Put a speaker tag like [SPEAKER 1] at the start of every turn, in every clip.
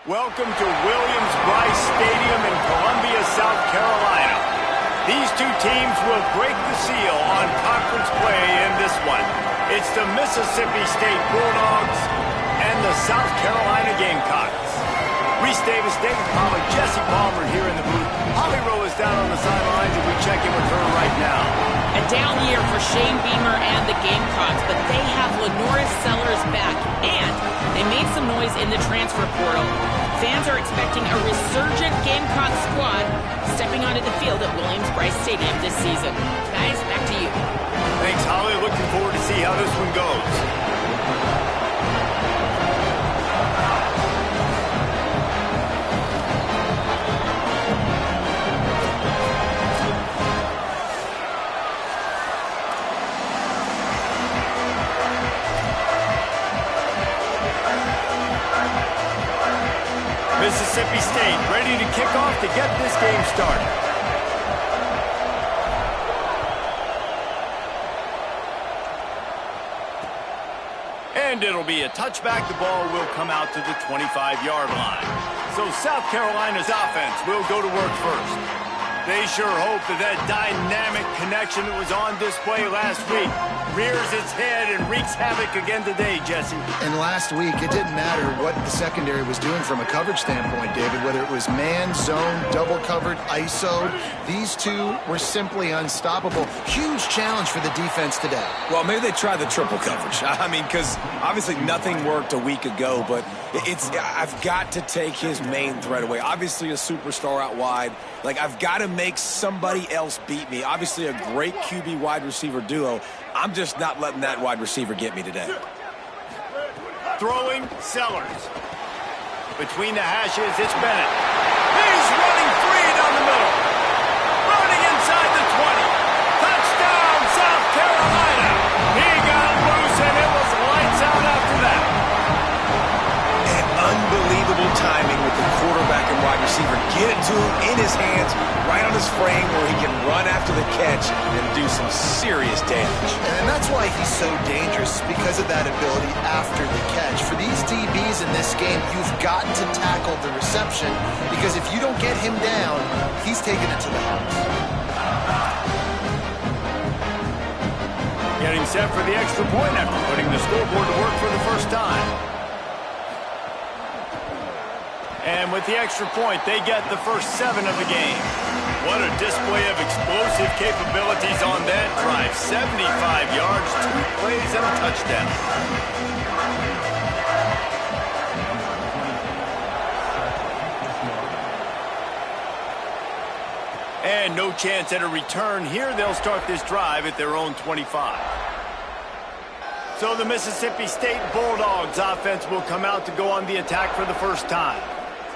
[SPEAKER 1] Welcome to Williams-Brice Stadium in Columbia, South Carolina. These two teams will break the seal on conference play in this one. It's the Mississippi State Bulldogs and the South Carolina Gamecocks. Reese Davis, David Pollack, Jesse Palmer here in the booth. Holly Rowe is down on the sidelines, and we check in with her right now.
[SPEAKER 2] A down year for Shane Beamer and the Gamecocks, but they have Lenoris Sellers back, and they made some noise in the transfer portal. Fans are expecting a resurgent Gamecock squad stepping onto the field at Williams-Brice Stadium this season. Guys, back to you.
[SPEAKER 1] Thanks, Holly. Looking forward to see how this one goes. Mississippi State ready to kick off to get this game started. And it'll be a touchback. The ball will come out to the 25-yard line. So South Carolina's offense will go to work first. They sure hope that dynamic connection that was on display last week rears its head and wreaks havoc again today, Jesse.
[SPEAKER 3] And last week, it didn't matter what the secondary was doing from a coverage standpoint, David, whether it was man, zone, double covered, ISO'd. These two were simply unstoppable. Huge challenge for the defense today.
[SPEAKER 4] Well, maybe they tried the triple coverage. I mean, because obviously nothing worked a week ago, but I've got to take his main threat away. Obviously a superstar out wide. Like, I've got to make somebody else beat me. Obviously a great QB wide receiver duo. I'm just not letting that wide receiver get me today.
[SPEAKER 1] Throwing, Sellers. Between the hashes, it's Bennett. He's running free down the middle. Running inside the 20. Touchdown, South Carolina. He got loose, and it was lights out after that.
[SPEAKER 4] And unbelievable timing with the quarterback and wide receiver. Get it to him in his hands, right on his frame where he can run after the catch and do some serious damage.
[SPEAKER 3] And that's why he's so dangerous, because of that ability after the catch. For these DBs in this game, you've got to tackle the reception, because if you don't get him down, he's taking it to the house.
[SPEAKER 1] Getting set for the extra point after putting the scoreboard to work for the first time. And with the extra point, they get the first 7 of the game. What a display of explosive capabilities on that drive. 75 yards, 2 plays, and a touchdown. And no chance at a return here. They'll start this drive at their own 25. So the Mississippi State Bulldogs offense will come out to go on the attack for the first time.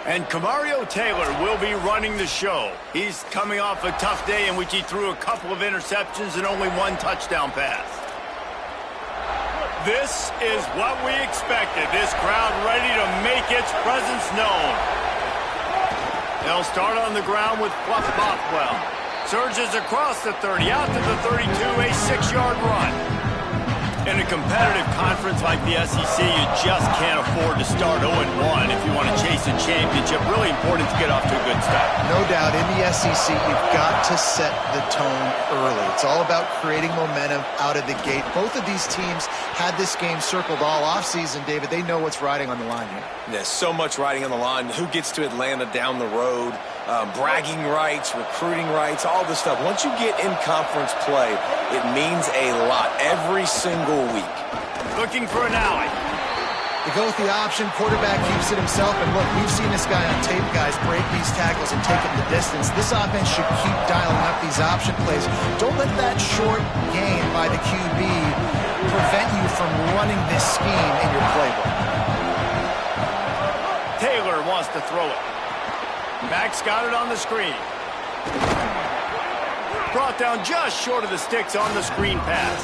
[SPEAKER 1] And Kamario Taylor will be running the show. He's coming off a tough day in which he threw a couple of interceptions and only 1 touchdown pass. This is what we expected. This crowd ready to make its presence known. They'll start on the ground with Fluff Bothwell. Surges across the 30, out to the 32, a 6-yard run. In a competitive conference like the SEC, you just can't afford to start 0-1 if you want to chase a championship. Really important to get off to a good start.
[SPEAKER 3] No doubt, in the SEC, you've got to set the tone early. It's all about creating momentum out of the gate. Both of these teams had this game circled all offseason, David. They know what's riding on the line here.
[SPEAKER 4] There's so much riding on the line. Who gets to Atlanta down the road? Bragging rights, recruiting rights, all this stuff. Once you get in conference play, it means a lot every single week.
[SPEAKER 1] Looking for an alley.
[SPEAKER 3] They go with the option. Quarterback keeps it himself. And look, we've seen this guy on tape, guys, break these tackles and take it the distance. This offense should keep dialing up these option plays. Don't let that short gain by the QB prevent you from running this scheme in your playbook.
[SPEAKER 1] Taylor wants to throw it. Max got it on the screen. Brought down just short of the sticks on the screen pass.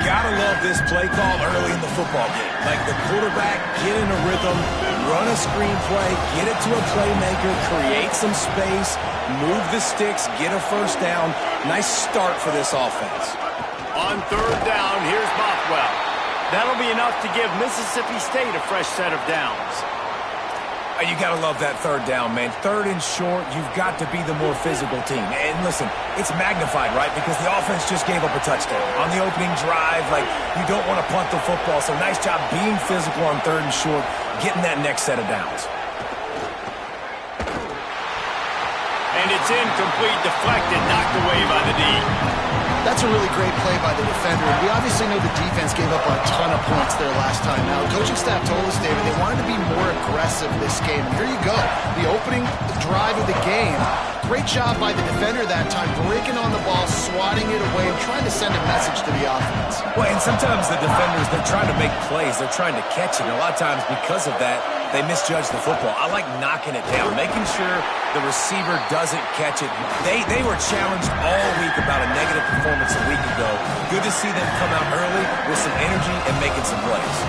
[SPEAKER 4] Gotta love this play call early in the football game. Like the quarterback, get in a rhythm, run a screen play, get it to a playmaker, create some space, move the sticks, get a first down. Nice start for this offense.
[SPEAKER 1] On 3rd down, here's Bothwell. That'll be enough to give Mississippi State a fresh set of downs.
[SPEAKER 4] You got to love that third down, man. Third and short, you've got to be the more physical team. And listen, it's magnified, right? Because the offense just gave up a touchdown. On the opening drive, like, you don't want to punt the football. So nice job being physical on third and short, getting that next set of downs.
[SPEAKER 1] And it's incomplete, deflected, knocked away by the D.
[SPEAKER 3] That's a really great play by the defender. And we obviously know the defense gave up a ton of points there last time. Now, the coaching staff told us, David, they wanted to be more aggressive this game. And here you go. The opening drive of the game. Great job by the defender that time, breaking on the ball, swatting it away, and trying to send a message to the offense.
[SPEAKER 4] Well, and sometimes the defenders, they're trying to make plays. They're trying to catch it. And a lot of times, because of that, they misjudge the football. I like knocking it down, making sure the receiver doesn't catch it. They were challenged all week about a negative performance a week ago. Good to see them come out early with some energy and making some plays.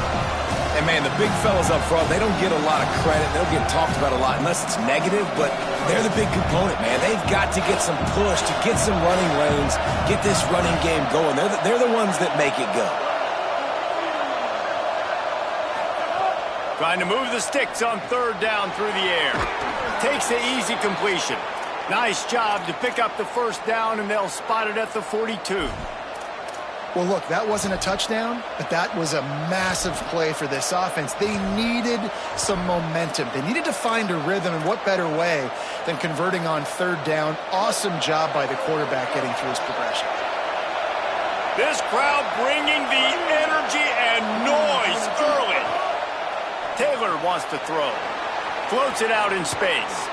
[SPEAKER 4] And, man, the big fellas up front, they don't get a lot of credit. They don't get talked about a lot unless it's negative, but they're the big component, man. They've got to get some push, to get some running lanes, get this running game going. They're the ones that make it go.
[SPEAKER 1] Trying to move the sticks on third down through the air. Takes the easy completion. Nice job to pick up the first down, and they'll spot it at the 42.
[SPEAKER 3] Well, look, that wasn't a touchdown, but that was a massive play for this offense. They needed some momentum. They needed to find a rhythm, and what better way than converting on third down. Awesome job by the quarterback getting through his progression.
[SPEAKER 1] This crowd bringing the energy and noise early. Taylor wants to throw. Floats it out in space.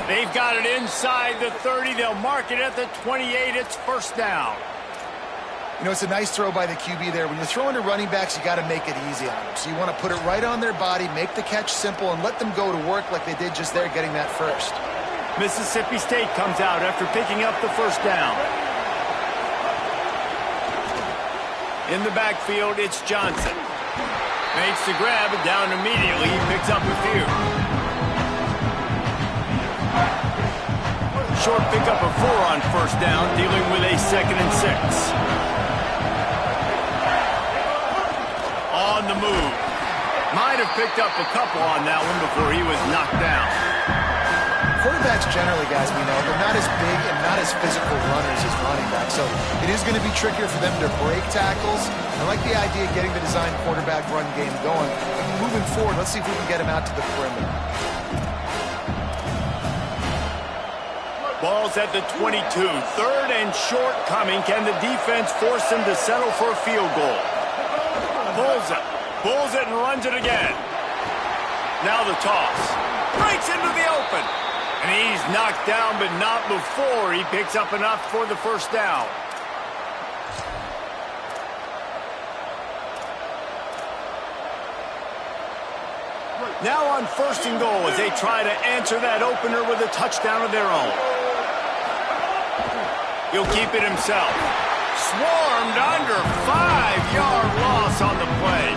[SPEAKER 1] They've got it inside the 30. They'll mark it at the 28. It's first down.
[SPEAKER 3] You know, it's a nice throw by the QB there. When you're throwing to running backs, you got to make it easy on them. So you want to put it right on their body, make the catch simple, and let them go to work like they did just there getting that first.
[SPEAKER 1] Mississippi State comes out after picking up the first down. In the backfield, it's Johnson. Makes the grab, and down immediately. He picks up a few. Short pickup of 4 on first down, dealing with a 2nd and 6. On the move. Might have picked up a couple on that one before he was knocked down.
[SPEAKER 3] Quarterbacks generally, guys, we know, they're not as big and not as physical runners as running backs. So it is going to be trickier for them to break tackles. I like the idea of getting the design quarterback run game going. Moving forward, let's see if we can get him out to the perimeter.
[SPEAKER 1] Ball's at the 22. Third and short coming. Can the defense force them to settle for a field goal? Pulls it and runs it again. Now the toss. Breaks into the open. And he's knocked down, but not before he picks up enough for the first down. Now on first and goal as they try to answer that opener with a touchdown of their own. He'll keep it himself. Swarmed under, 5-yard loss on the play.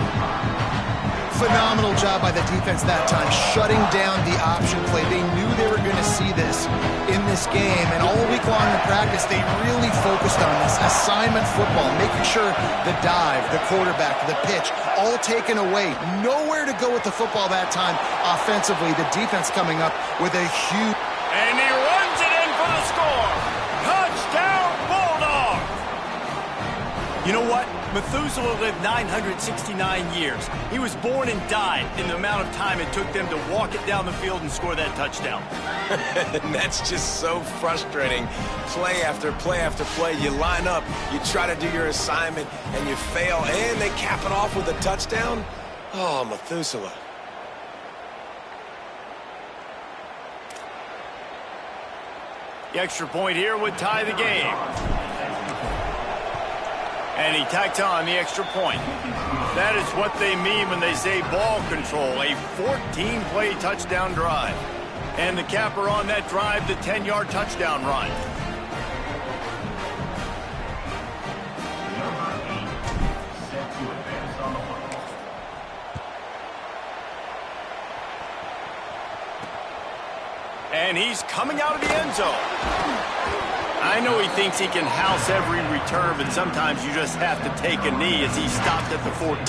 [SPEAKER 3] Phenomenal job by the defense that time, shutting down the option play. They knew they were going to see this in this game, and all week long in practice, they really focused on this assignment football, making sure the dive, the quarterback, the pitch, all taken away. Nowhere to go with the football that time offensively. The defense coming up with a huge...
[SPEAKER 1] And he runs it in for the score. Touchdown, Bulldog! You know what? Methuselah lived 969 years. He was born and died in the amount of time it took them to walk it down the field and score that touchdown.
[SPEAKER 4] That's just so frustrating. Play after play after play. You line up, you try to do your assignment, and you fail, and they cap it off with a touchdown? Oh, Methuselah.
[SPEAKER 1] The extra point here would tie the game. And he tacks on the extra point. That is what they mean when they say ball control, a 14-play touchdown drive. And the capper on that drive, the 10-yard touchdown run. And he's coming out of the end zone. I know he thinks he can house every return, but sometimes you just have to take a knee as he stopped at the 14.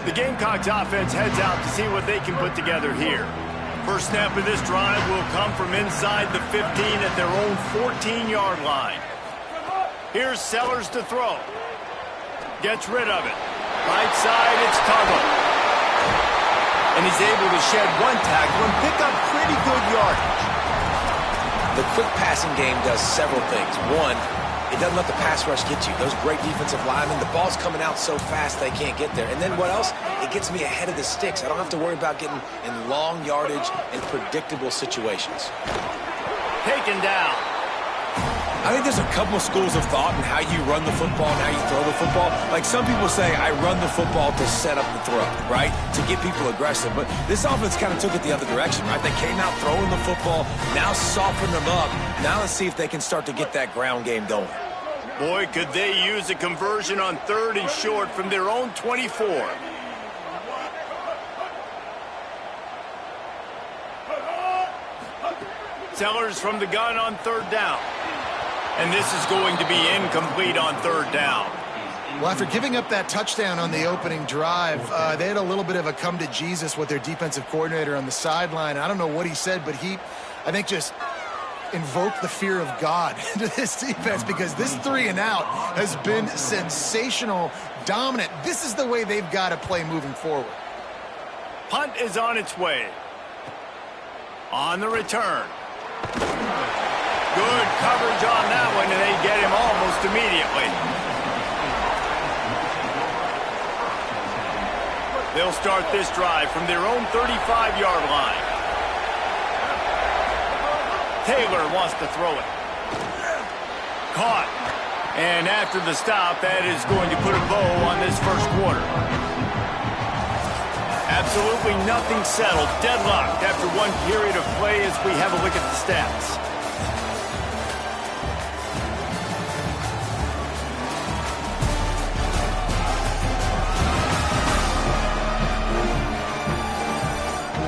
[SPEAKER 1] The Gamecocks offense heads out to see what they can put together here. First snap of this drive will come from inside the 15 at their own 14-yard line. Here's Sellers to throw. Gets rid of it. Right side, it's Tuttle. And he's able to shed one tackle and pick up pretty good yardage.
[SPEAKER 4] The quick passing game does several things. One, it doesn't let the pass rush get you. Those great defensive linemen, the ball's coming out so fast they can't get there. And then what else? It gets me ahead of the sticks. I don't have to worry about getting in long yardage and predictable situations.
[SPEAKER 1] Taken down.
[SPEAKER 4] I think there's a couple of schools of thought in how you run the football and how you throw the football. Like some people say, I run the football to set up the throw, right? To get people aggressive. But this offense kind of took it the other direction, right? They came out throwing the football, now soften them up. Now let's see if they can start to get that ground game going.
[SPEAKER 1] Boy, could they use a conversion on 3rd and short from their own 24. Sellers from the gun on 3rd down. And this is going to be incomplete on 3rd down.
[SPEAKER 3] Well, after giving up that touchdown on the opening drive, they had a little bit of a come to Jesus with their defensive coordinator on the sideline. I don't know what he said, but he, I think, just invoked the fear of God into this defense because this 3 and out has been sensational, dominant. This is the way they've got to play moving forward.
[SPEAKER 1] Punt is on its way. On the return. Good coverage on that one, and they get him almost immediately. They'll start this drive from their own 35-yard line. Taylor wants to throw it. Caught. And after the stop, that is going to put a bow on this first quarter. Absolutely nothing settled. Deadlocked after one period of play as we have a look at the stats.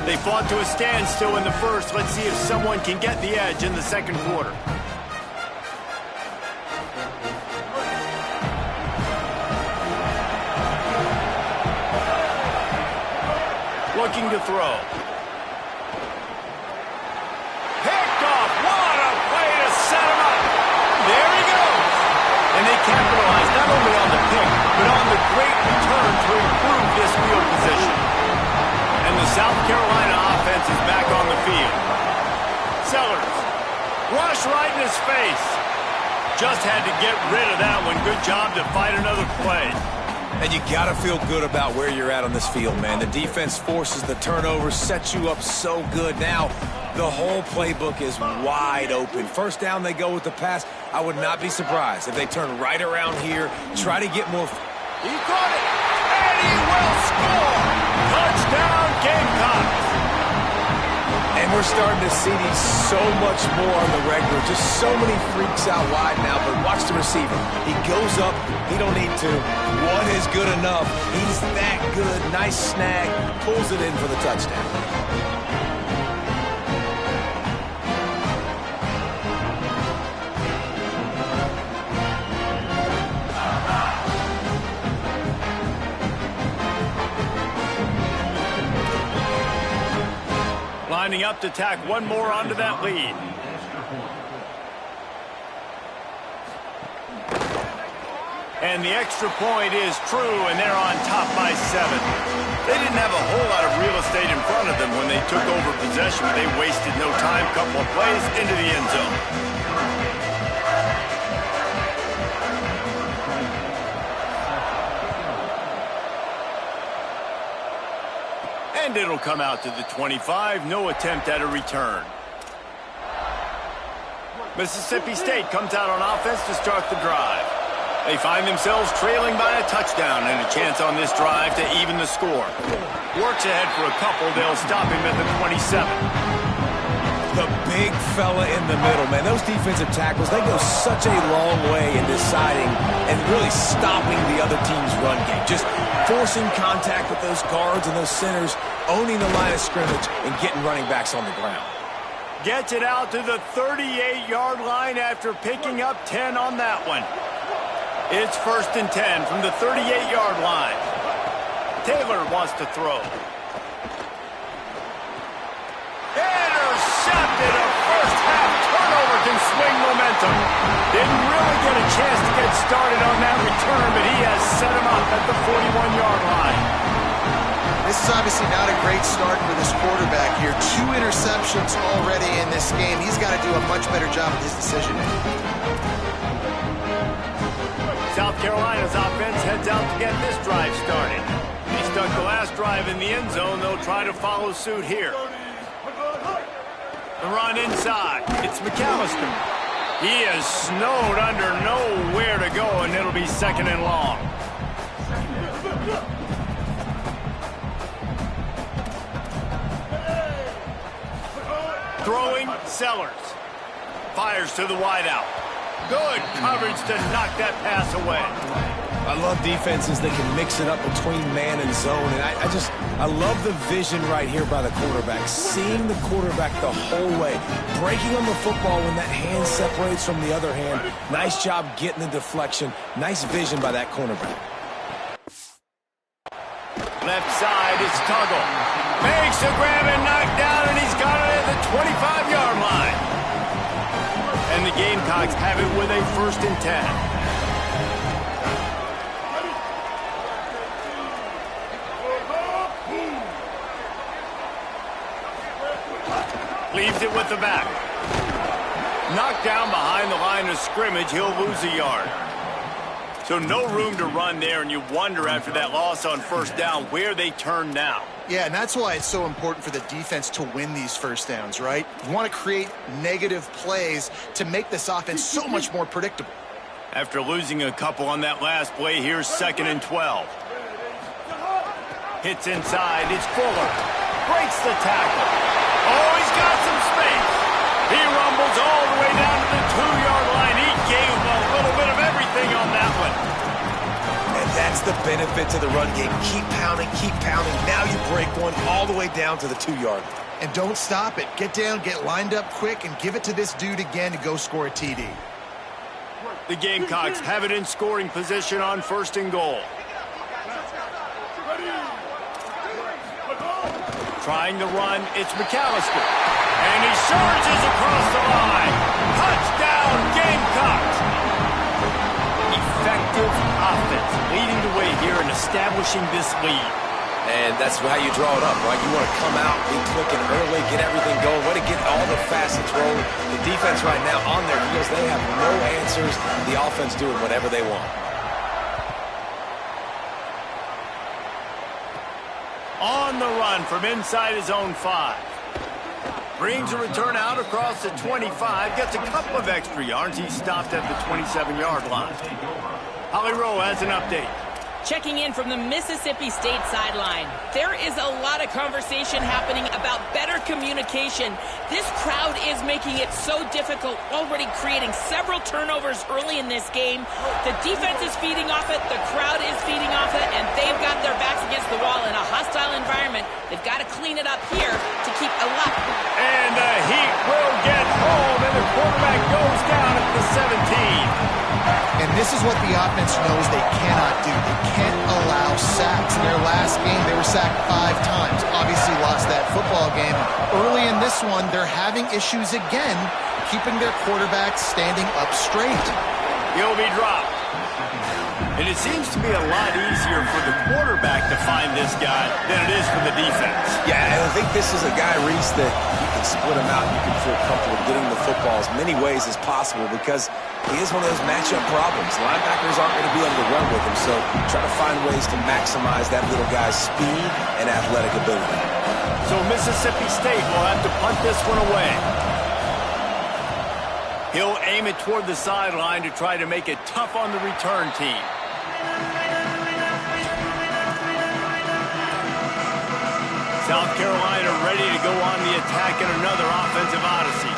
[SPEAKER 1] They fought to a standstill in the first. Let's see if someone can get the edge in the second quarter. Looking to throw. Picked off. What a play to set him up. There he goes. And they capitalized not only on the pick, but on the great return to improve this field position. And the South Carolina offense is back on the field. Sellers. Rush right in his face. Just had to get rid of that one. Good job to fight another play.
[SPEAKER 4] And you got to feel good about where you're at on this field, man. The defense forces the turnover, sets you up so good. Now, the whole playbook is wide open. First down, they go with the pass. I would not be surprised if they turn right around here, try to get more.
[SPEAKER 1] He caught it, and he will score. Touchdown, Gamecocks.
[SPEAKER 4] And we're starting to see these so much more on the regular. Just so many freaks out wide now, but watch the receiver. He goes up. He don't need to. One is good enough. He's that good. Nice snag. Pulls it in for the touchdown.
[SPEAKER 1] Lining up to tack one more onto that lead. And the extra point is true, and they're on top by 7. They didn't have a whole lot of real estate in front of them when they took over possession, but they wasted no time. Couple of plays into the end zone. And it'll come out to the 25. No attempt at a return. Mississippi State comes out on offense to start the drive. They find themselves trailing by a touchdown and a chance on this drive to even the score. Works ahead for a couple. They'll stop him at the 27.
[SPEAKER 4] The big fella in the middle, man. Those defensive tackles, they go such a long way in deciding and really stopping the other team's run game. Just forcing contact with those guards and those centers, owning the line of scrimmage, and getting running backs on the ground.
[SPEAKER 1] Gets it out to the 38-yard line after picking up 10 on that one. It's 1st and 10 from the 38-yard line. Taylor wants to throw. swing momentum. Didn't really get a chance to get started on that return, but he has set him up at the 41-yard line.
[SPEAKER 3] This is obviously not a great start for this quarterback here. 2 interceptions already in this game. He's got to do a much better job with his decision-making.
[SPEAKER 1] South Carolina's offense heads out to get this drive started. They stuck the last drive in the end zone. They'll try to follow suit here. The run inside. It's McAllister. He is snowed under, nowhere to go, and it'll be 2nd and long. Throwing, Sellers. Fires to the wideout. Good coverage to knock that pass away.
[SPEAKER 4] I love defenses that can mix it up between man and zone, and I love the vision right here by the quarterback, seeing the quarterback the whole way, breaking on the football when that hand separates from the other hand. Nice job getting the deflection. Nice vision by that cornerback.
[SPEAKER 1] Left side, it's Tuggle. Makes a grab and knocked down, and he's got it at the 25-yard line. And the Gamecocks have it with a 1st and 10. Leaves it with the back. Knocked down behind the line of scrimmage. He'll lose a yard. So no room to run there, and you wonder after that loss on 1st down where they turn now.
[SPEAKER 3] Yeah, and that's why it's so important for the defense to win these 1st downs, right? You want to create negative plays to make this offense so much more predictable.
[SPEAKER 1] After losing a couple on that last play, here's 2nd and 12. Hits inside. It's Fuller. Breaks the tackle. Oh, he's got some space. He rumbles all the way down to the 2-yard line. He gave him a little bit of everything on that one.
[SPEAKER 4] And that's the benefit to the run game. Keep pounding, keep pounding. Now you break one all the way down to the 2-yard line.
[SPEAKER 3] And don't stop it. Get down, get lined up quick, and give it to this dude again to go score a TD.
[SPEAKER 1] The Gamecocks have it in scoring position on 1st and goal. Trying to run, it's McAllister. And he surges across the line. Touchdown, Gamecocks! Effective offense, leading the way here and establishing this lead.
[SPEAKER 4] And that's how you draw it up, right? You want to come out, be clicking early, get everything going, want to get all the facets rolling. The defense right now on their heels, they have no answers. The offense doing whatever they want.
[SPEAKER 1] On the run from inside his own 5. Brings a return out across the 25. Gets a couple of extra yards. He's stopped at the 27-yard line. Holly Rowe has an update.
[SPEAKER 2] Checking in from the Mississippi State sideline. There is a lot of conversation happening about better communication. This crowd is making it so difficult, already creating several turnovers early in this game. The defense is feeding off it, the crowd is feeding off it, and they've got their backs against the wall in a hostile environment. They've got to clean it up here to keep alive.
[SPEAKER 1] And the Heat will get home, and the quarterback goes down at the 17.
[SPEAKER 3] And this is what the offense knows they cannot do. They can't allow sacks. In their last game, they were sacked 5 times. Obviously lost that football game. Early in this one, they're having issues again, keeping their quarterback standing up straight.
[SPEAKER 1] He'll be dropped. And it seems to be a lot easier for the quarterback to find this guy than it is for the defense.
[SPEAKER 4] Yeah, and I think this is a guy, Reese, that you can split him out. You can feel comfortable getting the football as many ways as possible because he is one of those matchup problems. Linebackers aren't going to be able to run with him, so try to find ways to maximize that little guy's speed and athletic ability.
[SPEAKER 1] So Mississippi State will have to punt this one away. He'll aim it toward the sideline to try to make it tough on the return team. South Carolina ready to go on the attack in another offensive odyssey.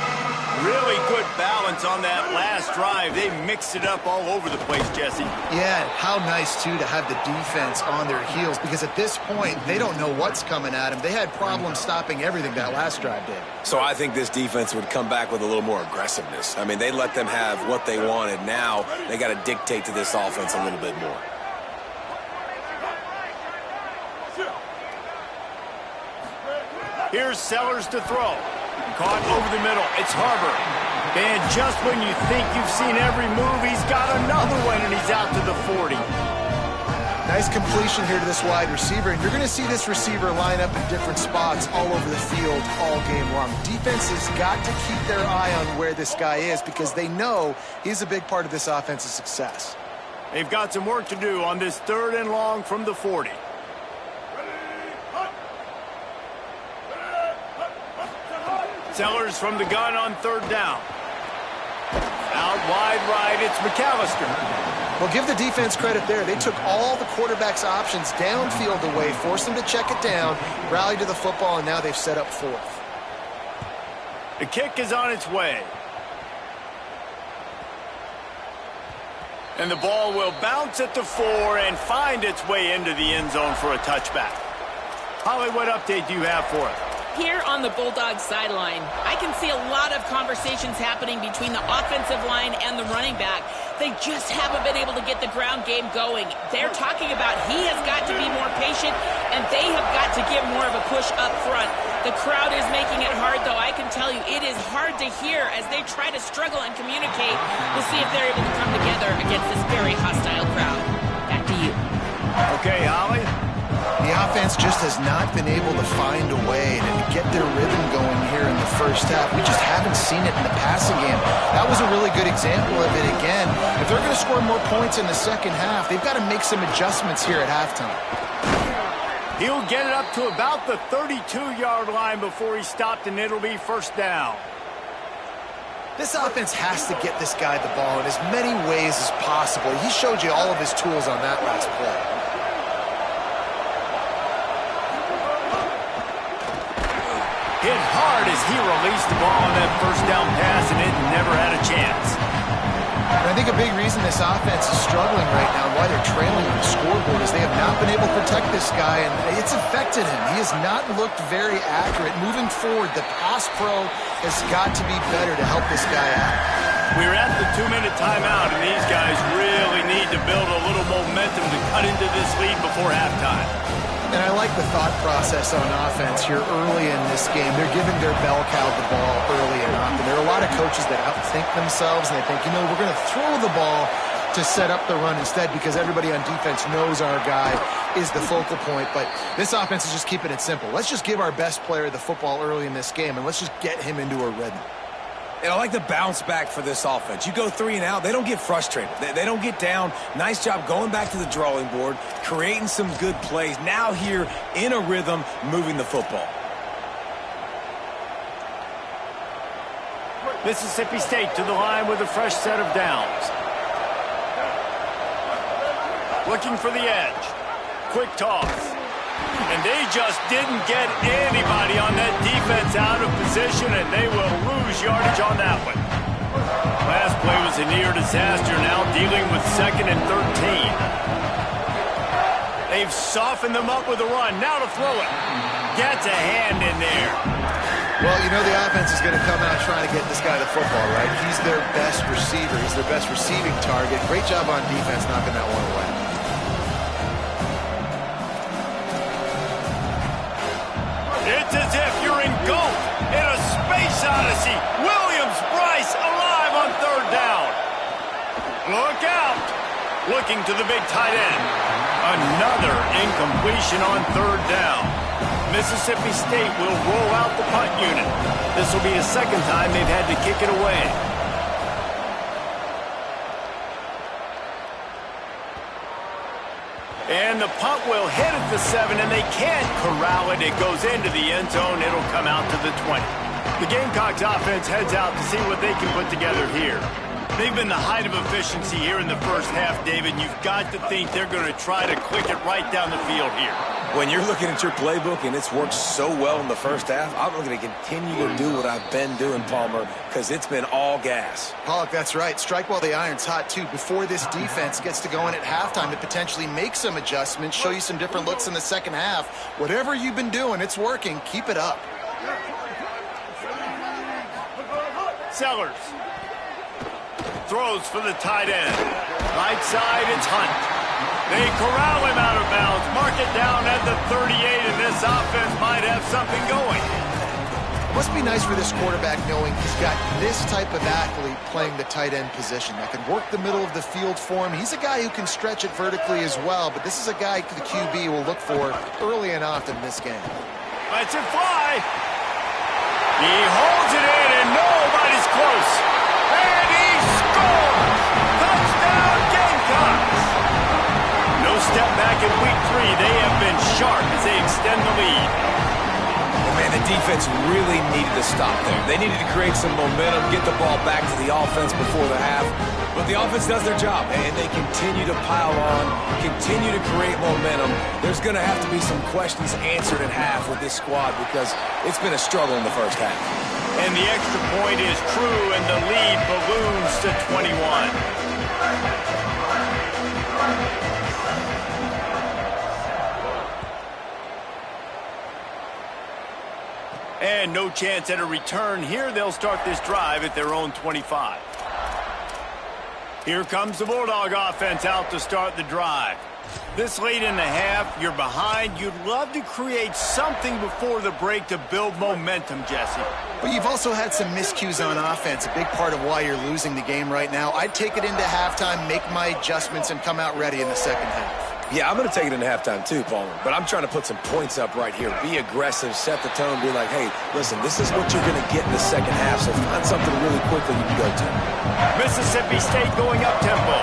[SPEAKER 1] Really good balance on that last drive. They mixed it up all over the place, Jesse.
[SPEAKER 3] Yeah, how nice, too, to have the defense on their heels because at this point, they don't know what's coming at them. They had problems stopping everything that last drive did.
[SPEAKER 4] So I think this defense would come back with a little more aggressiveness. I mean, they let them have what they wanted. Now they got to dictate to this offense a little bit more.
[SPEAKER 1] Here's Sellers to throw. Caught over the middle. It's Harbor. And just when you think you've seen every move, he's got another one, and he's out to the 40.
[SPEAKER 3] Nice completion here to this wide receiver, and you're going to see this receiver line up in different spots all over the field all game long. Defense has got to keep their eye on where this guy is because they know he's a big part of this offense's success.
[SPEAKER 1] They've got some work to do on this 3rd and long from the 40. Sellers from the gun on 3rd down. Out wide right, it's McAllister.
[SPEAKER 3] Well, give the defense credit there. They took all the quarterback's options downfield away, forced them to check it down, rallied to the football, and now they've set up 4th.
[SPEAKER 1] The kick is on its way. And the ball will bounce at the 4 and find its way into the end zone for a touchback. Holly, what update do you have for us?
[SPEAKER 2] Here on the Bulldogs sideline, I can see a lot of conversations happening between the offensive line and the running back. They just haven't been able to get the ground game going. They're talking about he has got to be more patient, and they have got to give more of a push up front. The crowd is making it hard, though. I can tell you it is hard to hear as they try to struggle and communicate. We'll see if they're able to come together against this very hostile crowd. Back to you.
[SPEAKER 1] Okay, Holly.
[SPEAKER 3] The offense just has not been able to find a way to get their rhythm going here in the first half. We just haven't seen it in the passing game. That was a really good example of it again. If they're going to score more points in the second half, they've got to make some adjustments here at halftime.
[SPEAKER 1] He'll get it up to about the 32-yard line before he's stopped, and it'll be 1st down.
[SPEAKER 3] This offense has to get this guy the ball in as many ways as possible. He showed you all of his tools on that last play.
[SPEAKER 1] Hit hard as he released the ball on that 1st down pass, and it never had a chance.
[SPEAKER 3] And I think a big reason this offense is struggling right now, why they're trailing on the scoreboard, is they have not been able to protect this guy, and it's affected him. He has not looked very accurate. Moving forward, the pass pro has got to be better to help this guy out.
[SPEAKER 1] We're at the 2-minute timeout, and these guys really need to build a little momentum to cut into this lead before halftime.
[SPEAKER 3] And I like the thought process on offense here early in this game. They're giving their bell cow the ball early and often. There are a lot of coaches that outthink themselves, and they think, we're going to throw the ball to set up the run instead because everybody on defense knows our guy is the focal point. But this offense is just keeping it simple. Let's just give our best player the football early in this game, and let's just get him into a rhythm.
[SPEAKER 4] And I like the bounce back for this offense. You go 3 and out, they don't get frustrated. They don't get down. Nice job going back to the drawing board, creating some good plays. Now here in a rhythm, moving the football.
[SPEAKER 1] Mississippi State to the line with a fresh set of downs. Looking for the edge. Quick toss. And they just didn't get anybody on that defense out of position, and they will lose yardage on that one. Last play was a near disaster, now dealing with 2nd and 13. They've softened them up with a run. Now to throw it. Gets a hand in there.
[SPEAKER 3] Well, the offense is going to come out trying to get this guy the football, right? He's their best receiver. He's their best receiving target. Great job on defense knocking that one away.
[SPEAKER 1] It's as if you're engulfed in a space odyssey. Williams-Brice alive on 3rd down. Look out. Looking to the big tight end. Another incompletion on 3rd down. Mississippi State will roll out the punt unit. This will be the 2nd time they've had to kick it away. And the punt will hit at the 7, and they can't corral it. It goes into the end zone. It'll come out to the 20. The Gamecocks offense heads out to see what they can put together here. They've been the height of efficiency here in the first half, David. You've got to think they're going to try to click it right down the field here.
[SPEAKER 4] When you're looking at your playbook and it's worked so well in the first half, I'm going to continue to do what I've been doing, Palmer, because it's been all gas.
[SPEAKER 3] Pollock, that's right. Strike while the iron's hot, too. Before this defense gets to going at halftime to potentially make some adjustments, show you some different looks in the second half. Whatever you've been doing, it's working. Keep it up.
[SPEAKER 1] Sellers. Throws for the tight end. Right side, it's Hunt. They corral him out of bounds. Mark it down at the 38, and this offense might have something going.
[SPEAKER 3] Must be nice for this quarterback knowing he's got this type of athlete playing the tight end position that can work the middle of the field for him. He's a guy who can stretch it vertically as well, but this is a guy the QB will look for early and often in this game.
[SPEAKER 1] Lets it fly. He holds it in, and nobody's close. And he scores! Touchdown, Gamecocks! No step back in week 3. They have been sharp as they extend the lead.
[SPEAKER 4] Oh, man, the defense really needed to stop there. They needed to create some momentum, get the ball back to the offense before the half. But the offense does their job, and they continue to pile on, continue to create momentum. There's going to have to be some questions answered at half with this squad because it's been a struggle in the first half.
[SPEAKER 1] And the extra point is true, and the lead balloons to 21. And no chance at a return here. They'll start this drive at their own 25. Here comes the Bulldog offense out to start the drive. This late in the half, you're behind. You'd love to create something before the break to build momentum, Jesse.
[SPEAKER 3] But you've also had some miscues on offense, a big part of why you're losing the game right now. I'd take it into halftime, make my adjustments, and come out ready in the second half.
[SPEAKER 4] Yeah, I'm going to take it into halftime too, Palmer. But I'm trying to put some points up right here. Be aggressive, set the tone, be like, hey, listen, this is what you're going to get in the second half, so find something really quickly you can go to.
[SPEAKER 1] Mississippi State going up-tempo.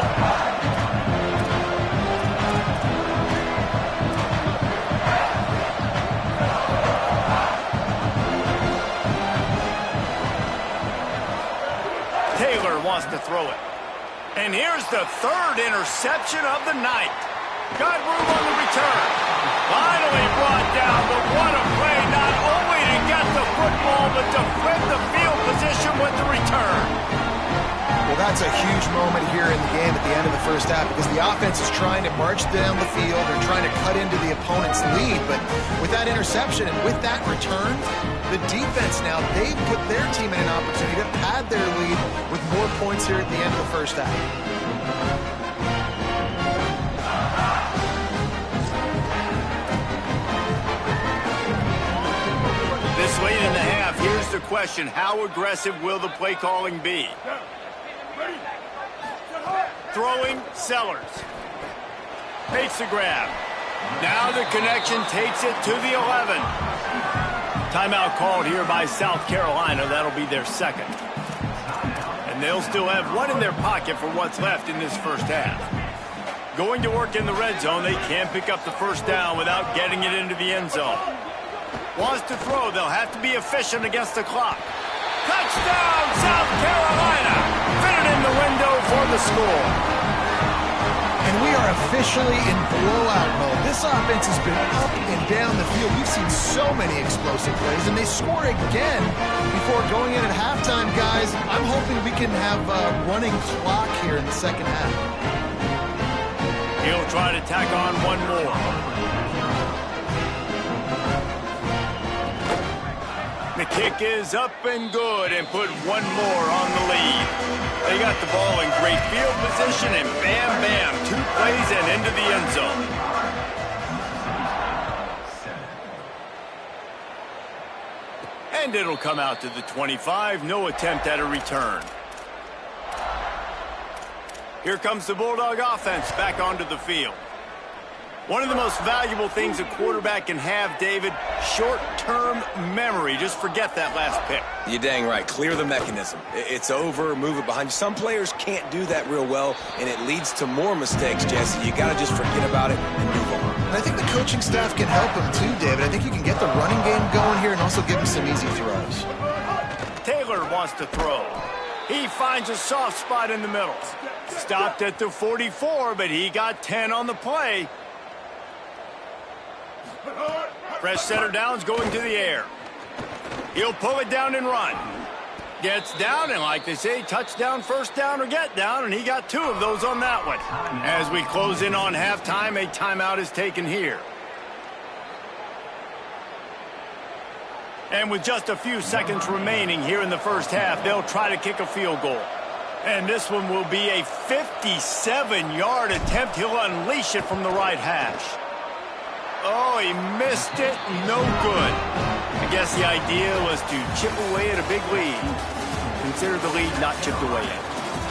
[SPEAKER 1] Taylor wants to throw it. And here's the third interception of the night. Got room on the return. Finally brought down, but what a play, not only to get the football, but to flip the field position with the return.
[SPEAKER 3] Well, that's a huge moment here in the game at the end of the first half because the offense is trying to march down the field. They're trying to cut into the opponent's lead, but with that interception and with that return, the defense now, they've put their team in an opportunity to pad their lead with more points here at the end of the first half.
[SPEAKER 1] This late in the half, here's the question. How aggressive will the play calling be? Throwing, Sellers. Makes the grab. Now the connection takes it to the 11. Timeout called here by South Carolina. That'll be their second. And they'll still have one in their pocket for what's left in this first half. Going to work in the red zone, they can't pick up the first down without getting it into the end zone. Wants to throw. They'll have to be efficient against the clock. Touchdown, South Carolina! Fitted in the window for the score.
[SPEAKER 3] And we are officially in blowout mode. This offense has been up and down the field. We've seen so many explosive plays, and they score again before going in at halftime, guys. I'm hoping we can have a running clock here in the second half.
[SPEAKER 1] He'll try to tack on one more. The kick is up and good and put one more on the lead. They got the ball in great field position and bam, bam, 2 plays and into the end zone. And it'll come out to the 25. No attempt at a return. Here comes the Bulldog offense back onto the field. One of the most valuable things a quarterback can have, David, short-term memory. Just forget that last pick.
[SPEAKER 4] You're dang right. Clear the mechanism. It's over, move it behind you. Some players can't do that real well, and it leads to more mistakes, Jesse. You got to just forget about it and move on.
[SPEAKER 3] And I think the coaching staff can help him too, David. I think you can get the running game going here and also give him some easy throws.
[SPEAKER 1] Taylor wants to throw. He finds a soft spot in the middle. Stopped at the 44, but he got 10 on the play. Fresh center downs going to the air. He'll pull it down and run. Gets down, and like they say, touchdown, first down, or get down, and he got 2 of those on that one. As we close in on halftime, a timeout is taken here. And with just a few seconds remaining here in the first half, they'll try to kick a field goal. And this one will be a 57-yard attempt. He'll unleash it from the right hash. Oh, he missed it. No good. I guess the idea was to chip away at a big lead. Consider the lead not chipped away yet.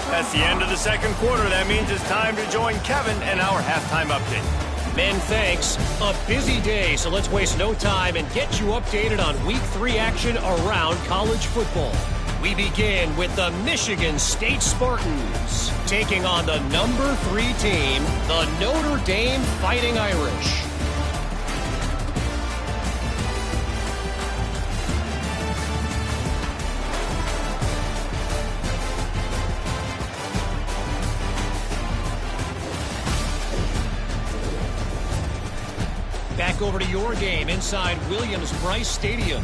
[SPEAKER 1] That's the end of the second quarter. That means it's time to join Kevin and our halftime update.
[SPEAKER 5] Men, thanks. A busy day, so let's waste no time and get you updated on Week 3 action around college football. We begin with the Michigan State Spartans taking on the number 3 team, the Notre Dame Fighting Irish. Back over to your game inside Williams-Brice Stadium.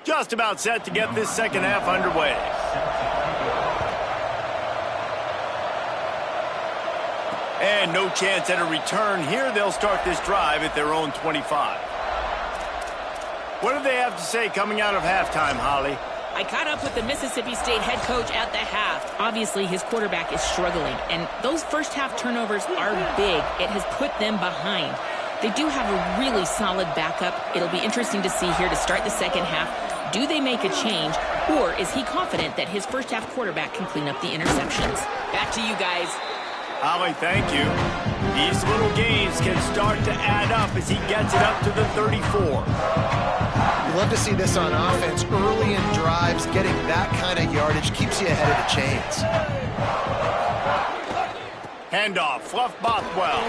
[SPEAKER 1] Just about set to get this second half underway. And no chance at a return here. They'll start this drive at their own 25. What do they have to say coming out of halftime, Holly?
[SPEAKER 2] I caught up with the Mississippi State head coach at the half. Obviously, his quarterback is struggling, and those first half turnovers are big. It has put them behind. They do have a really solid backup. It'll be interesting to see here to start the second half. Do they make a change, or is he confident that his first half quarterback can clean up the interceptions? Back to you guys.
[SPEAKER 1] Holly, thank you. These little gains can start to add up as he gets it up to the 34.
[SPEAKER 3] You love to see this on offense. Early in drives, getting that kind of yardage keeps you ahead of the chains.
[SPEAKER 1] Handoff, Fluff Bothwell.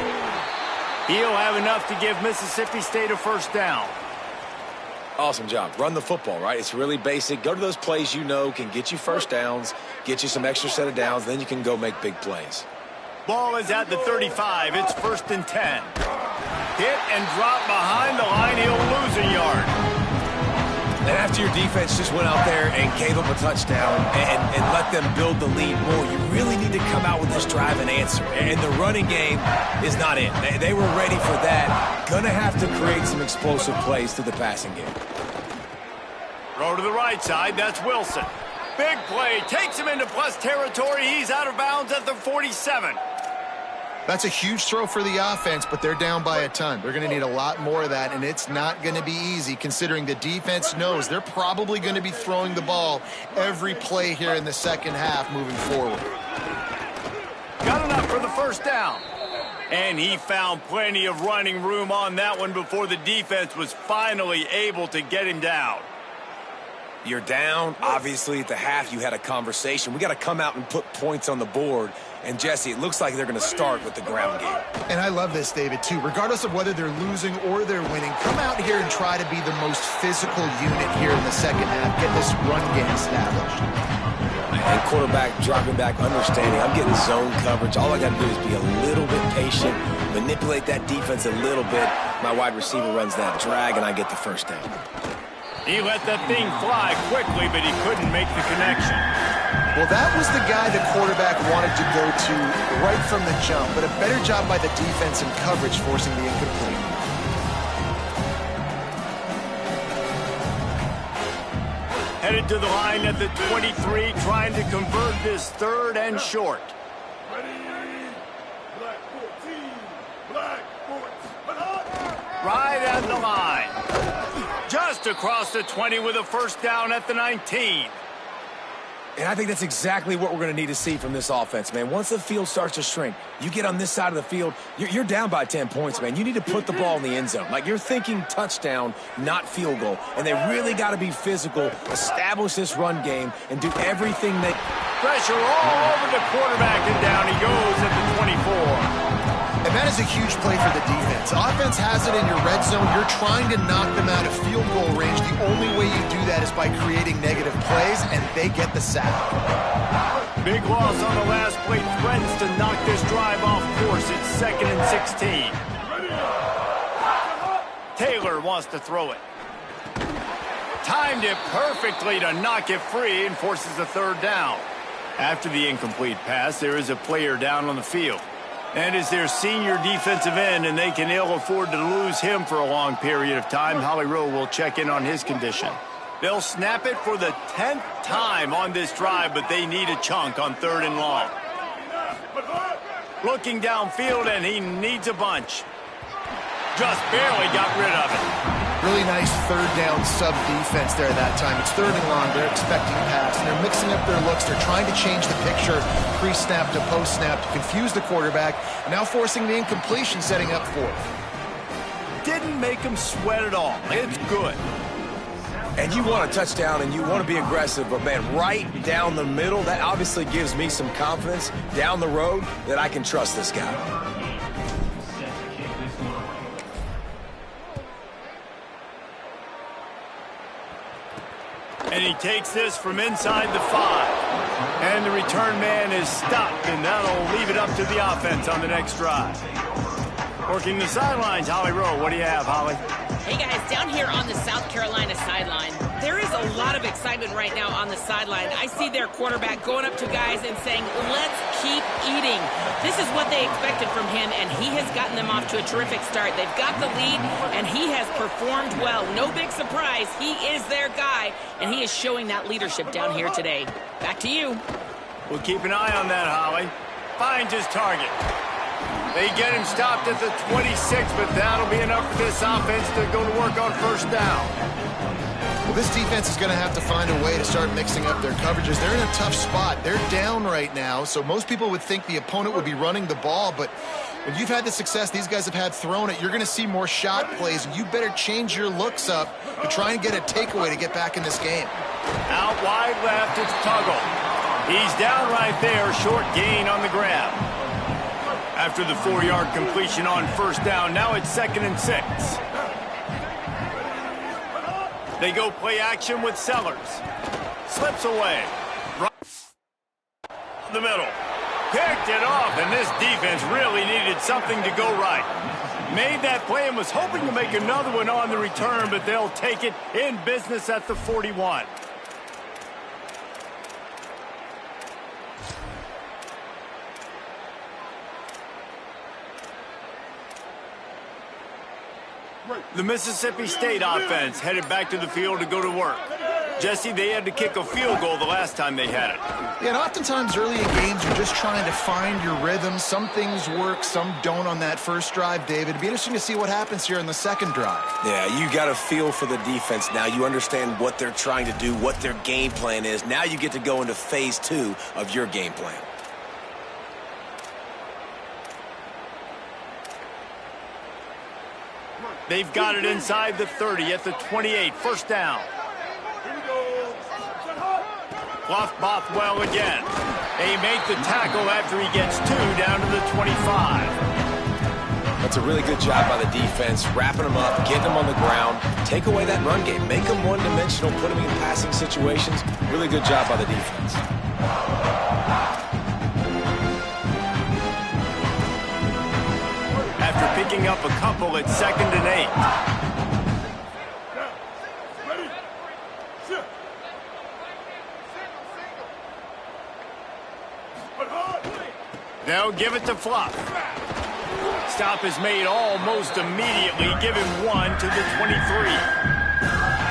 [SPEAKER 1] He'll have enough to give Mississippi State a first down.
[SPEAKER 4] Awesome job. Run the football, right? It's really basic. Go to those plays you know can get you first downs, get you some extra set of downs, then you can go make big plays.
[SPEAKER 1] Ball is at the 35. It's 1st and 10. Hit and drop behind the line. He'll lose a yard.
[SPEAKER 4] And after your defense just went out there and gave up a touchdown and let them build the lead more, you really need to come out with this drive and answer. And the running game is not in. They were ready for that. Gonna have to create some explosive plays through the passing game.
[SPEAKER 1] Throw to the right side. That's Wilson. Big play. Takes him into plus territory. He's out of bounds at the 47.
[SPEAKER 3] That's a huge throw for the offense, but they're down by a ton. They're going to need a lot more of that, and it's not going to be easy considering the defense knows they're probably going to be throwing the ball every play here in the second half moving forward.
[SPEAKER 1] Got enough for the first down. And he found plenty of running room on that one before the defense was finally able to get him down.
[SPEAKER 4] You're down. Obviously, at the half, you had a conversation. We got to come out and put points on the board. And, Jesse, it looks like they're going to start with the ground game.
[SPEAKER 3] And I love this, David, too. Regardless of whether they're losing or they're winning, come out here and try to be the most physical unit here in the second half. Get this run game established.
[SPEAKER 4] And quarterback dropping back, understanding. I'm getting zone coverage. All I got to do is be a little bit patient, manipulate that defense a little bit. My wide receiver runs that drag, and I get the first down.
[SPEAKER 1] He let that thing fly quickly, but he couldn't make the connection.
[SPEAKER 3] Well, that was the guy the quarterback wanted to go to right from the jump, but a better job by the defense in coverage forcing the incomplete.
[SPEAKER 1] Headed to the line at the 23, trying to convert this 3rd and short. Right at the line. Just across the 20 with a first down at the 19.
[SPEAKER 4] And I think that's exactly what we're going to need to see from this offense, man. Once the field starts to shrink, you get on this side of the field, you're down by 10 points, man. You need to put the ball in the end zone. Like, you're thinking touchdown, not field goal. And they really got to be physical, establish this run game, and do everything they...
[SPEAKER 1] Pressure all over the quarterback, and down he goes at the 24.
[SPEAKER 3] And that is a huge play for the defense. Offense has it in your red zone. You're trying to knock them out of field goal range. The only way you do that is by creating negative plays, and they get the sack.
[SPEAKER 1] Big loss on the last play. Threatens to knock this drive off course. It's 2nd and 16. Taylor wants to throw it. Timed it perfectly to knock it free and forces the 3rd down. After the incomplete pass, there is a player down on the field. And is their senior defensive end, and they can ill afford to lose him for a long period of time. Holly Rowe will check in on his condition. They'll snap it for the 10th time on this drive, but they need a chunk on 3rd and long. Looking downfield, and he needs a bunch. Just barely got rid of it.
[SPEAKER 3] Really nice 3rd down sub-defense there that time. It's 3rd and long. They're expecting a pass, and they're mixing up their looks. They're trying to change the picture pre-snap to post-snap to confuse the quarterback, and now forcing the incompletion, setting up 4th.
[SPEAKER 1] Didn't make him sweat at all. It's good.
[SPEAKER 4] And you want a touchdown, and you want to be aggressive, but, man, right down the middle, that obviously gives me some confidence down the road that I can trust this guy.
[SPEAKER 1] And he takes this from inside the 5. And the return man is stopped, and that'll leave it up to the offense on the next drive. Working the sidelines, Holly Rowe. What do you have, Holly?
[SPEAKER 2] Hey guys, down here on the South Carolina sideline, there is a lot of excitement right now on the sideline. I see their quarterback going up to guys and saying, let's keep eating. This is what they expected from him, and he has gotten them off to a terrific start. They've got the lead, and he has performed well. No big surprise. He is their guy, and he is showing that leadership down here today. Back to you.
[SPEAKER 1] We'll keep an eye on that, Holly. Finds his target. They get him stopped at the 26, but that'll be enough for this offense to go to work on first down.
[SPEAKER 3] Well, this defense is going to have to find a way to start mixing up their coverages. They're in a tough spot. They're down right now, so most people would think the opponent would be running the ball, but when you've had the success these guys have had throwing it, you're going to see more shot plays, and you better change your looks up to try and get a takeaway to get back in this game.
[SPEAKER 1] Out wide left, it's Tuggle. He's down right there, short gain on the grab. After the 4-yard completion on first down, now it's 2nd and 6. They go play action with Sellers. Slips away. Right the middle. Picked it off, and this defense really needed something to go right. Made that play and was hoping to make another one on the return, but they'll take it in business at the 41. The Mississippi State offense headed back to the field to go to work. Jesse, they had to kick a field goal the last time they had it.
[SPEAKER 3] Yeah, and oftentimes early in games, you're just trying to find your rhythm. Some things work, some don't on that first drive, David. It'd be interesting to see what happens here in the second drive.
[SPEAKER 4] Yeah, you got a feel for the defense now. You understand what they're trying to do, what their game plan is. Now you get to go into phase 2 of your game plan.
[SPEAKER 1] They've got it inside the 30 at the 28. First down. Bluff Bothwell again. They make the tackle after he gets 2 down to the 25.
[SPEAKER 4] That's a really good job by the defense, wrapping them up, getting them on the ground, take away that run game, make them one-dimensional, put them in passing situations. Really good job by the defense.
[SPEAKER 1] After picking up a couple, it's 2nd and 8. They'll give it to Fluff. Stop is made almost immediately. Give him 1 to the 23.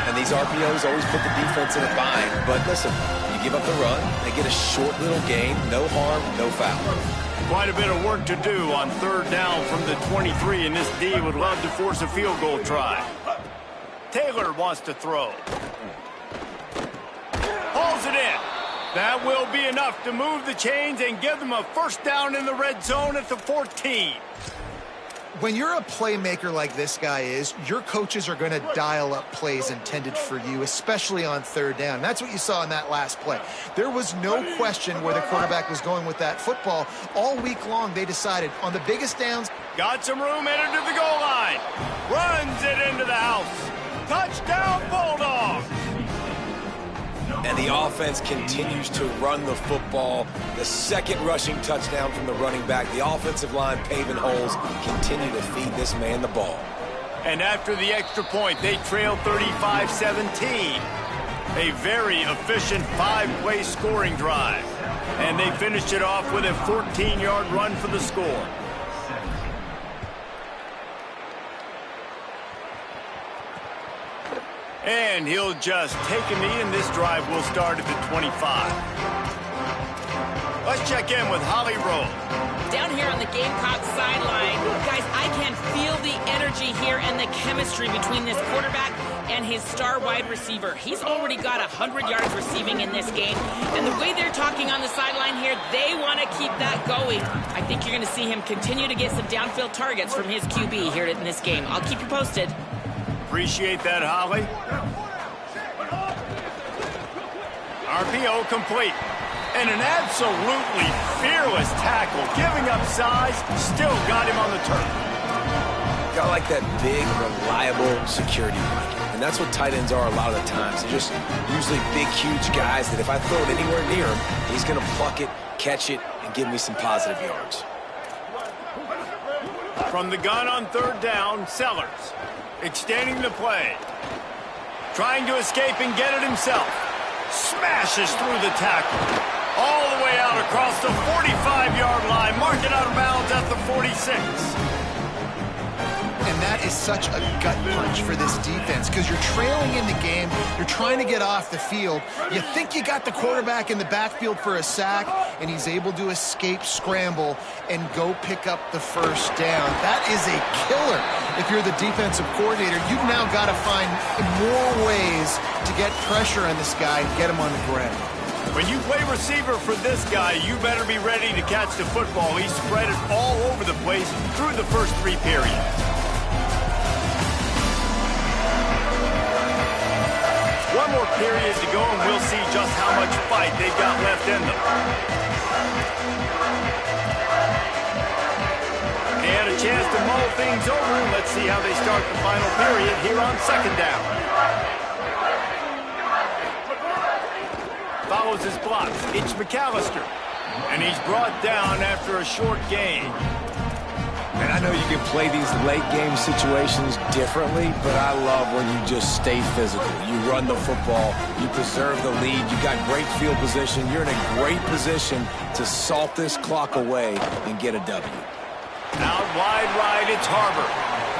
[SPEAKER 4] And these RPOs always put the defense in a bind. But listen, you give up the run, they get a short little gain, no harm, no foul.
[SPEAKER 1] Quite a bit of work to do on third down from the 23, and this D would love to force a field goal try. Taylor wants to throw. Pulls it in. That will be enough to move the chains and give them a first down in the red zone at the 14.
[SPEAKER 3] When you're a playmaker like this guy is, your coaches are going to dial up plays intended for you, especially on third down. That's what you saw in that last play. There was no question where the quarterback was going with that football. All week long, they decided on the biggest downs.
[SPEAKER 1] Got some room, headed to the goal line. Runs it into the house. Touchdown, Bulldogs.
[SPEAKER 4] And the offense continues to run the football. The second rushing touchdown from the running back. The offensive line paving holes. Continue to feed this man the ball.
[SPEAKER 1] And after the extra point, they trail 35-17. A very efficient 5-play scoring drive. And they finished it off with a 14-yard run for the score. And he'll just take a knee, and this drive will start at the 25. Let's check in with Holly Rowe.
[SPEAKER 2] Down here on the Gamecock sideline, guys, I can feel the energy here and the chemistry between this quarterback and his star wide receiver. He's already got 100 yards receiving in this game, and the way they're talking on the sideline here, they want to keep that going. I think you're going to see him continue to get some downfield targets from his QB here in this game. I'll keep you posted.
[SPEAKER 1] Appreciate that, Holly. RPO complete. And an absolutely fearless tackle. Giving up size, still got him on the turf.
[SPEAKER 4] Got like that big, reliable security blanket. And that's what tight ends are a lot of the times. They're just usually big, huge guys that if I throw it anywhere near him, he's going to pluck it, catch it, and give me some positive yards.
[SPEAKER 1] From the gun on third down, Sellers. Extending the play. Trying to escape and get it himself. Smashes through the tackle. All the way out across the 45-yard line. Mark it out of bounds at the 46.
[SPEAKER 3] And that is such a gut punch for this defense because you're trailing in the game. You're trying to get off the field. You think you got the quarterback in the backfield for a sack, and he's able to escape, scramble, and go pick up the first down. That is a killer if you're the defensive coordinator. You've now got to find more ways to get pressure on this guy and get him on the ground.
[SPEAKER 1] When you play receiver for this guy, you better be ready to catch the football. He spread it all over the place through the first 3 periods. One more period to go, and we'll see just how much fight they've got left in them. And a chance to mull things over. Let's see how they start the final period here on second down. Follows his blocks. It's McAllister. And he's brought down after a short gain.
[SPEAKER 4] And I know you can play these late game situations differently, but I love when you just stay physical. You run the football, you preserve the lead, you got great field position, you're in a great position to salt this clock away and get a W.
[SPEAKER 1] Out wide right, it's Harbor.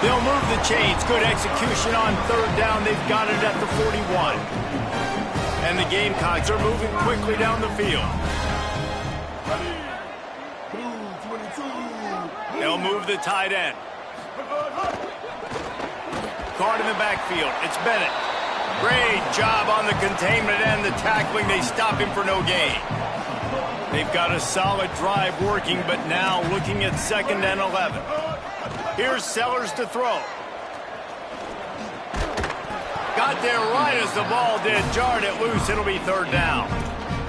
[SPEAKER 1] They'll move the chains. Good execution on third down. They've got it at the 41. And the Gamecocks are moving quickly down the field. They'll move the tight end. Caught in the backfield. It's Bennett. Great job on the containment and the tackling. They stop him for no gain. They've got a solid drive working, but now looking at 2nd and 11. Here's Sellers to throw. Got there right as the ball did. Jarred it loose. It'll be 3rd down.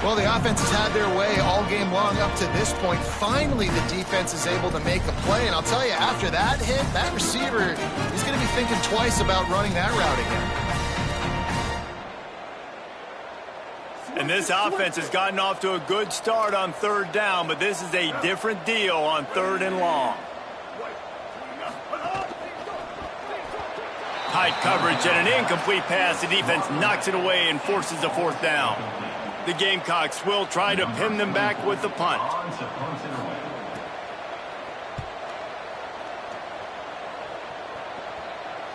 [SPEAKER 3] Well, the offense has had their way all game long up to this point. Finally, the defense is able to make a play. And I'll tell you, after that hit, that receiver is going to be thinking twice about running that route again.
[SPEAKER 1] And this offense has gotten off to a good start on 3rd down, but this is a different deal on 3rd and long. Tight coverage and an incomplete pass. The defense knocks it away and forces a 4th down. The Gamecocks will try to pin them back with the punt.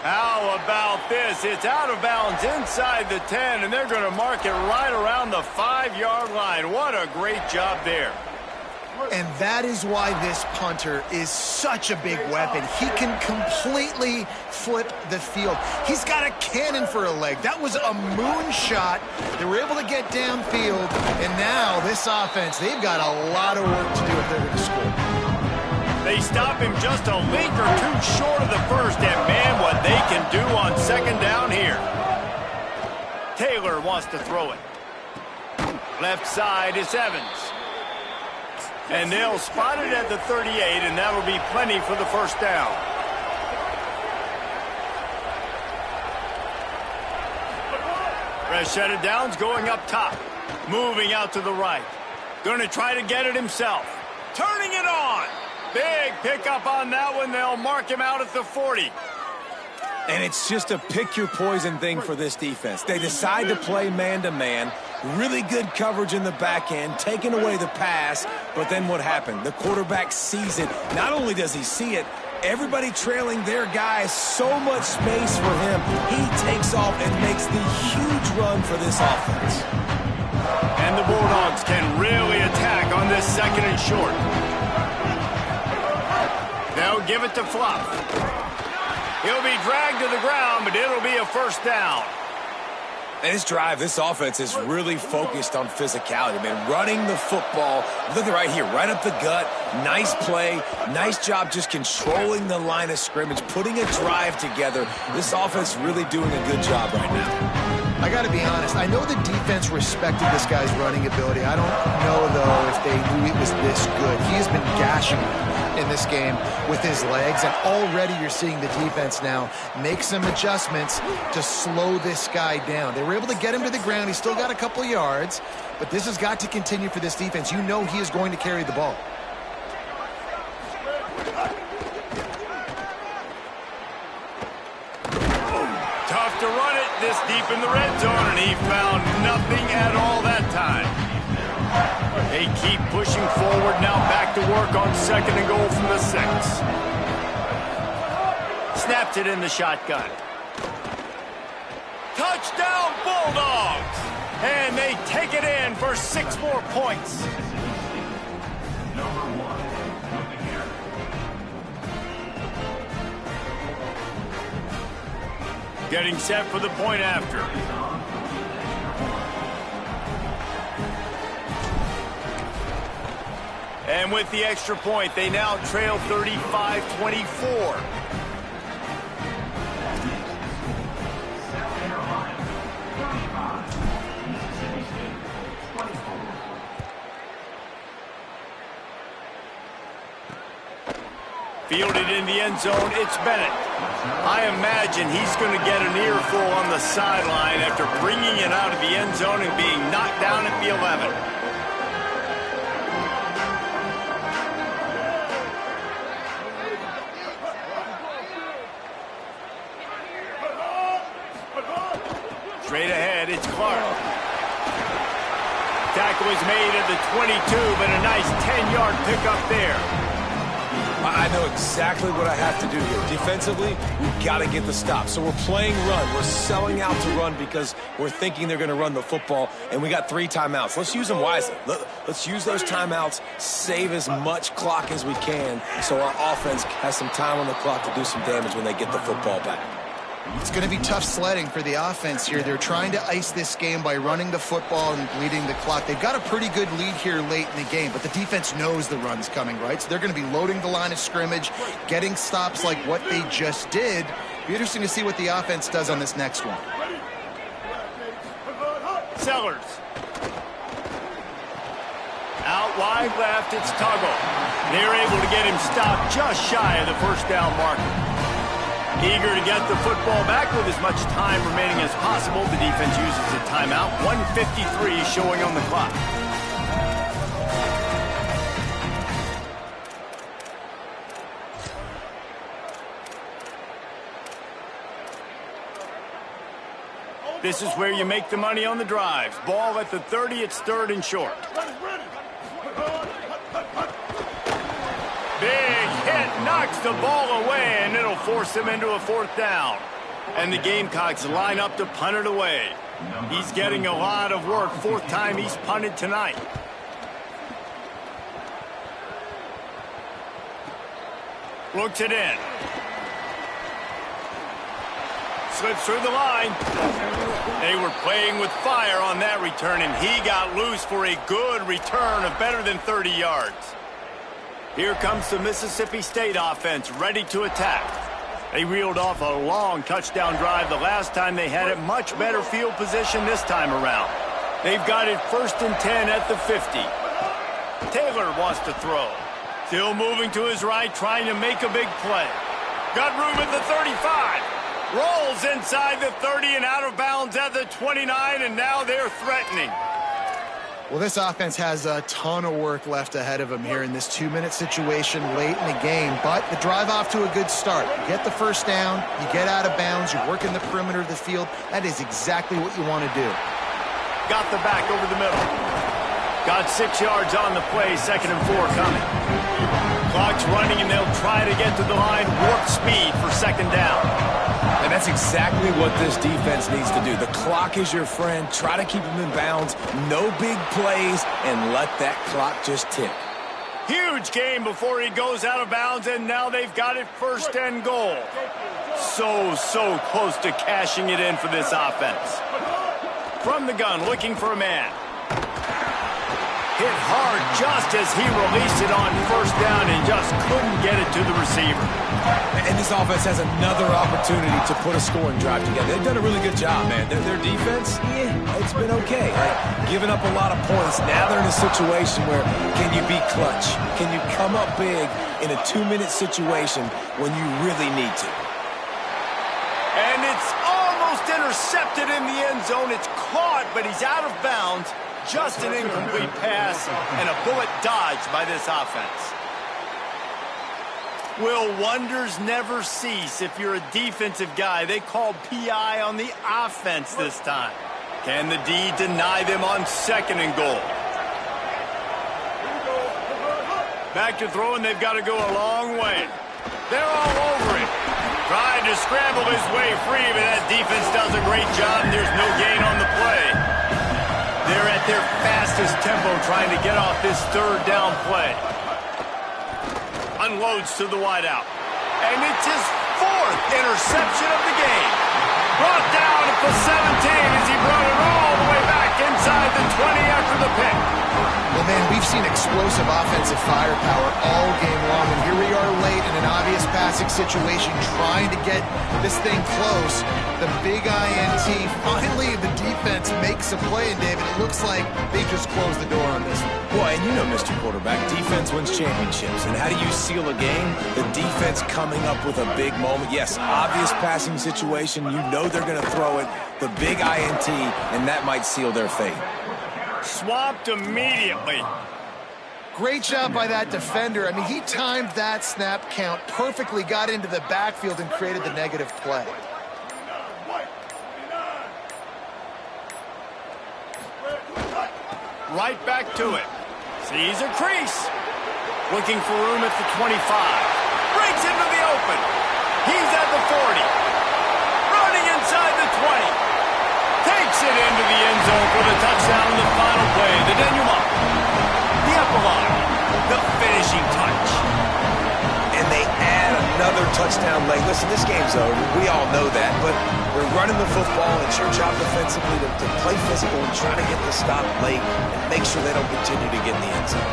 [SPEAKER 1] How about this? It's out of bounds inside the 10, and they're going to mark it right around the 5-yard line. What a great job there.
[SPEAKER 3] And that is why this punter is such a big weapon. He can completely flip the field. He's got a cannon for a leg. That was a moonshot. They were able to get downfield, and now this offense, they've got a lot of work to do if they're going to score.
[SPEAKER 1] They stop him just a link or two short of the first, and man, what they can do on 2nd down here. Taylor wants to throw it. Left side is Evans. And they'll spot it at the 38, and that'll be plenty for the 1st down. Rashad Downs going up top. Moving out to the right. Going to try to get it himself. Turning it on. Big pickup on that one. They'll mark him out at the 40.
[SPEAKER 4] And it's just a pick-your-poison thing for this defense. They decide to play man-to-man. Really good coverage in the back end, taking away the pass. But then what happened? The quarterback sees it. Not only does he see it, everybody trailing their guy, so much space for him. He takes off and makes the huge run for this offense.
[SPEAKER 1] And the Bulldogs can really attack on this 2nd and short. They'll give it to Fluff. He'll be dragged to the ground, but it'll be a 1st down.
[SPEAKER 4] And this drive, this offense is really focused on physicality, man. Running the football. Look at right here, right up the gut. Nice play. Nice job just controlling the line of scrimmage, putting a drive together. This offense really doing a good job right now.
[SPEAKER 3] I got to be honest. I know the defense respected this guy's running ability. I don't know, though, if they knew he was this good. He has been gashing in this game with his legs, and already you're seeing the defense now make some adjustments to slow this guy down. They were able to get him to the ground. He's still got a couple yards, but this has got to continue for this defense. You know he is going to carry the ball.
[SPEAKER 1] to run it this deep in the red zone, and he found nothing at all that time. They keep pushing forward now, back to work on 2nd and goal from the 6. Snaps it in the shotgun. Touchdown Bulldogs! And they take it in for 6 more points. Getting set for the point after. And with the extra point, they now trail 35-24. Fielded in the end zone, it's Bennett. I imagine he's going to get an earful on the sideline after bringing it out of the end zone and being knocked down at the 11. Straight ahead, it's Clark. Tackle is made at the 22, but a nice 10-yard pickup there.
[SPEAKER 4] I know exactly what I have to do here. Defensively, we've got to get the stop. So we're playing run. We're selling out to run because we're thinking they're going to run the football, and we got 3 timeouts. Let's use them wisely. Let's use those timeouts, save as much clock as we can so our offense has some time on the clock to do some damage when they get the football back.
[SPEAKER 3] It's going to be tough sledding for the offense here. They're trying to ice this game by running the football and bleeding the clock. They've got a pretty good lead here late in the game, but the defense knows the run's coming, right? So they're going to be loading the line of scrimmage, getting stops like what they just did. Be interesting to see what the offense does on this next one.
[SPEAKER 1] Sellers. Out wide left, it's Tuggle. They're able to get him stopped just shy of the first down marker. Eager to get the football back with as much time remaining as possible. The defense uses a timeout. 1:53 showing on the clock. This is where you make the money on the drives. Ball at the 30, it's 3rd and short. Big hit, knocks the ball away, and it'll force him into a 4th down. And the Gamecocks line up to punt it away. He's getting a lot of work. 4th time he's punted tonight. Looks it in. Slips through the line. They were playing with fire on that return, and he got loose for a good return of better than 30 yards. Here comes the Mississippi State offense, ready to attack. They reeled off a long touchdown drive the last time they had it. Much better field position this time around. They've got it 1st and 10 at the 50. Taylor wants to throw. Still moving to his right, trying to make a big play. Got room at the 35. Rolls inside the 30 and out of bounds at the 29, and now they're threatening.
[SPEAKER 3] Well, this offense has a ton of work left ahead of them here in this 2-minute situation late in the game, but the drive off to a good start. You get the first down, you get out of bounds, you work in the perimeter of the field. That is exactly what you want to do.
[SPEAKER 1] Got the back over the middle. Got 6 yards on the play, 2nd and 4 coming. Clock's running, and they'll try to get to the line, warp speed for 2nd down.
[SPEAKER 4] And that's exactly what this defense needs to do. The clock is your friend. Try to keep them in bounds. No big plays, and let that clock just tick.
[SPEAKER 1] Huge game before he goes out of bounds, and now they've got it 1st and goal. So close to cashing it in for this offense. From the gun, looking for a man. Hit hard just as he released it on 1st down and just couldn't get it to the receiver.
[SPEAKER 4] And this offense has another opportunity to put a scoring drive together. They've done a really good job, man. Their defense, it's been okay. Giving up a lot of points. Now they're in a situation where can you be clutch? Can you come up big in a 2-minute situation when you really need to?
[SPEAKER 1] And it's almost intercepted in the end zone. It's caught, but he's out of bounds. Just an incomplete pass and a bullet dodged by this offense. Will, wonders never cease if you're a defensive guy. They called PI on the offense this time. Can the D deny them on 2nd and goal? Back to throw, and they've got to go a long way. They're all over it. Trying to scramble his way free, but that defense does a great job, and there's no gain on the play. They're at their fastest tempo trying to get off this 3rd down play. Unloads to the wideout. And it's his 4th interception of the game. Brought down at the 17 as he brought it all the way back inside the 20 after the pick.
[SPEAKER 3] Well, man, we've seen explosive offensive firepower all game long, and here we are late in an obvious passing situation trying to get this thing close. The big INT, finally the defense makes a play, and David, it looks like they just closed the door on this one.
[SPEAKER 4] Boy, and you know, Mr. Quarterback, defense wins championships. And how do you seal a game? The defense coming up with a big moment. Yes, obvious passing situation. You know they're going to throw it. The big INT, and that might seal their fate.
[SPEAKER 1] Swamped immediately.
[SPEAKER 3] Great job by that defender. I mean, he timed that snap count perfectly, got into the backfield, and created the negative play.
[SPEAKER 1] Right back to it. Sees a crease. Looking for room at the 25. Breaks into the open. He's at the 40. Running inside the 20. Takes it into the end zone for the touchdown in the final play. The denouement. The epilogue. The finishing touch.
[SPEAKER 4] And they add another touchdown late. Listen, this game's over. We all know that, but we're running the football. It's your job defensively to play physical and try to get the stop late and make sure they don't continue to get in the end zone.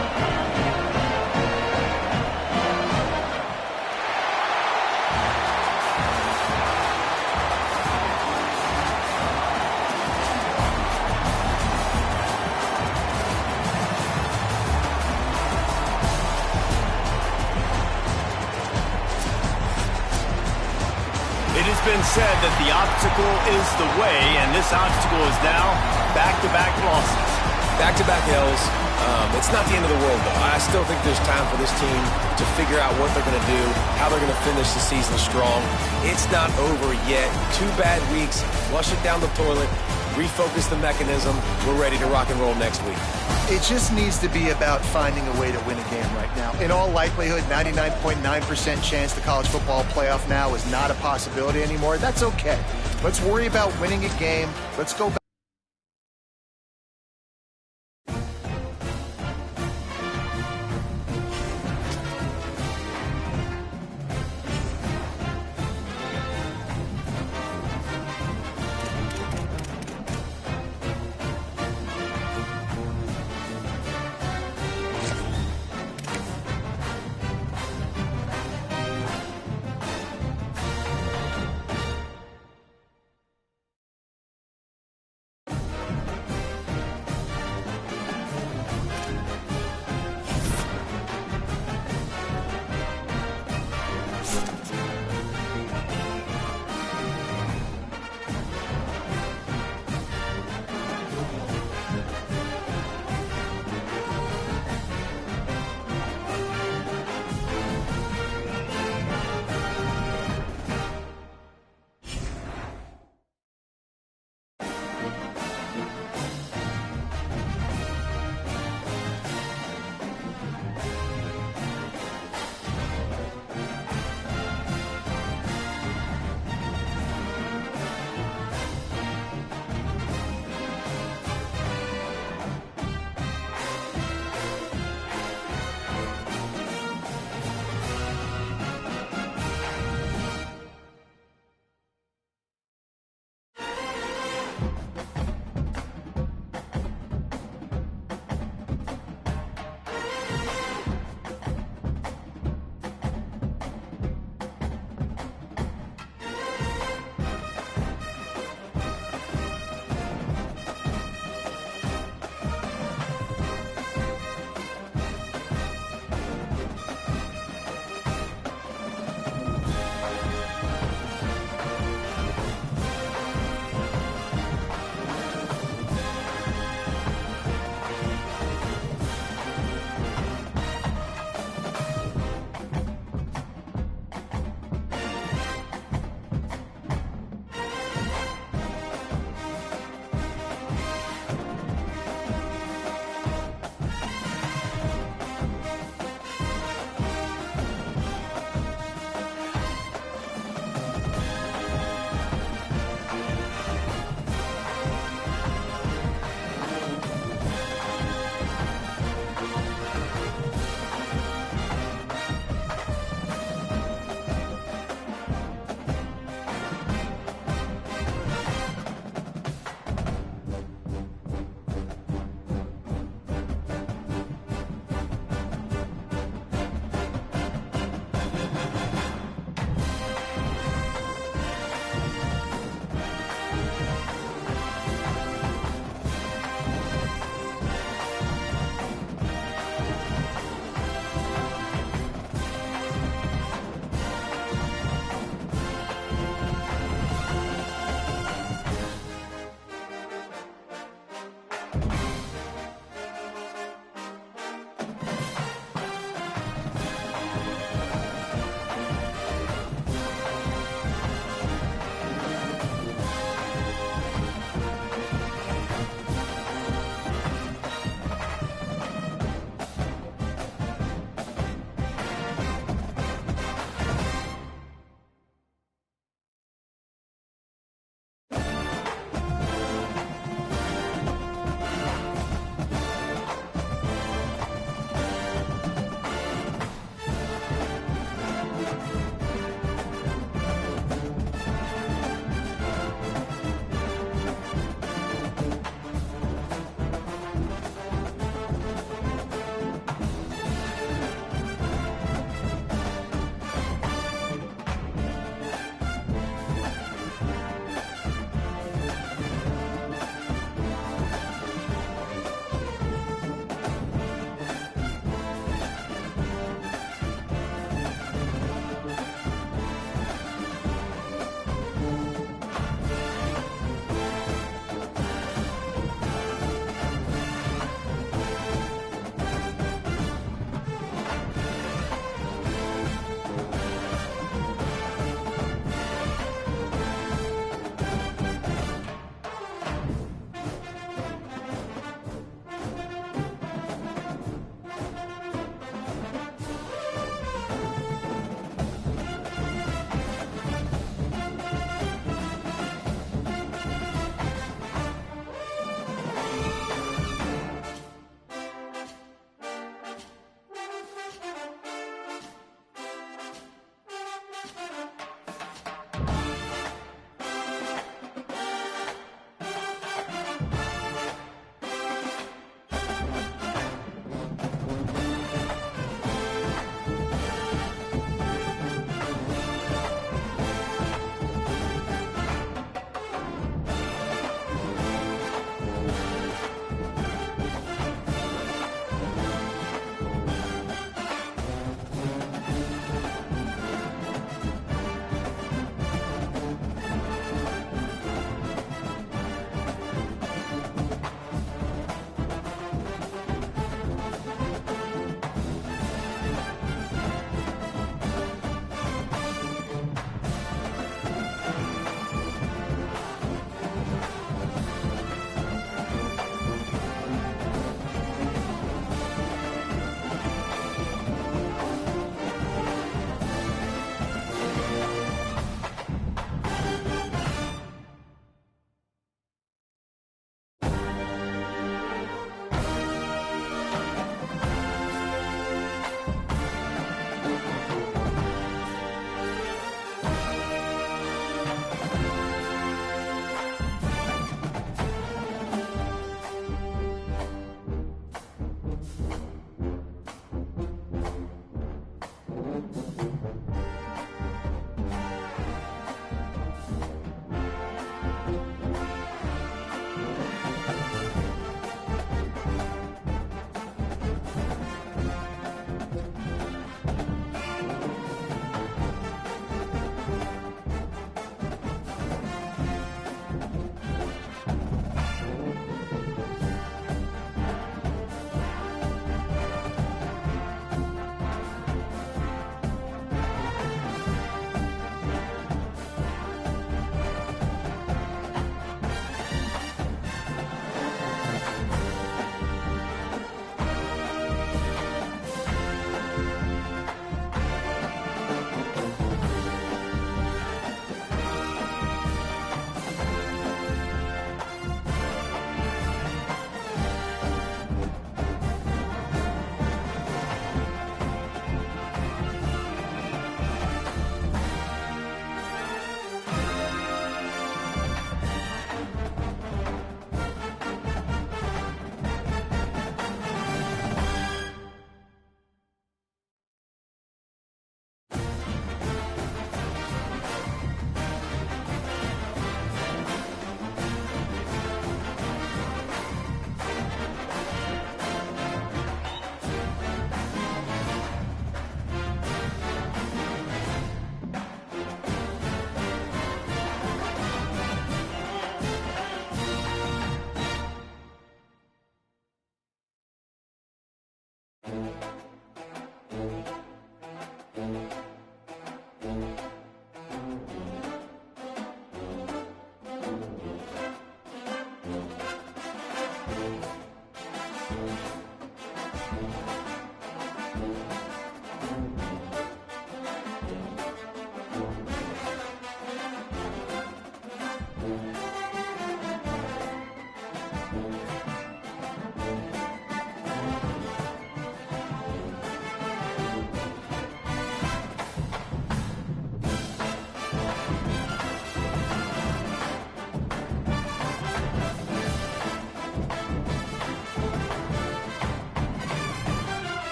[SPEAKER 1] It has been said that the obstacle is the way, and this obstacle is now back-to-back losses.
[SPEAKER 4] Back-to-back L's. It's not the end of the world, though. I still think there's time for this team to figure out what they're going to do, how they're going to finish the season strong. It's not over yet. 2 bad weeks. Flush it down the toilet. Refocus the mechanism. We're ready to rock and roll next week.
[SPEAKER 3] It just needs to be about finding a way to win a game right now. In all likelihood, 99.9% chance the college football playoff now is not a possibility anymore. That's okay. Let's worry about winning a game. Let's go back.